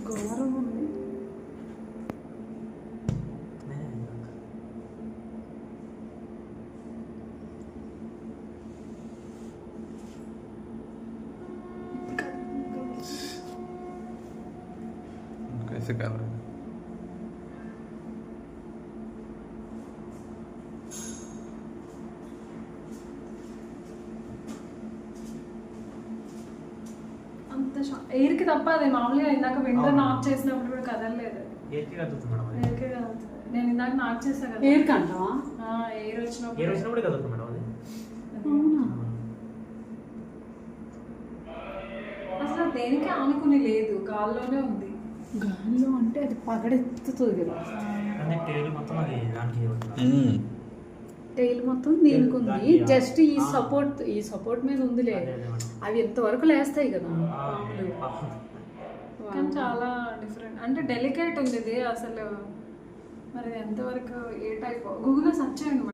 ఘోరం ఉంది. कैसे कर रहे हैं? అంత ఎయిర్ కి తప్ప అది మామూలుగా ఇందాక విండో నాక్ చేసినప్పుడు కూడా కదలలేదు. ఎయిర్ కి కదులుతుంది మేడం. ఎయిర్ కి కదులుతుంది. నేను ఇందాక నాక్ చేసా కదా. ఎయిర్ కంటా ఎయిర్ వచ్చినప్పుడు కదులుతుంది మేడం అది. అవునా? అసలు దేనికి ఆనుకుని లేదు, గాల్లోనే ఉంది. గాలిలో అంటే అది పగడెత్తుతుంది కదా. అంటే టైల్ మొత్తం అది దానికి టైల్ మొత్తం దీనికి ఉంది, జస్ట్ ఈ సపోర్ట్ మీద ఉందిలే. అవి ఎంతవరకు లేస్తాయి కదా. కానీ చాలా డిఫరెంట్, అంటే డెలికేట్ ఉంది ఇది అసలు. మరి ఎంతవరకు ఏ టైప్ గూగుల్లో సెర్చ్ చేయండి.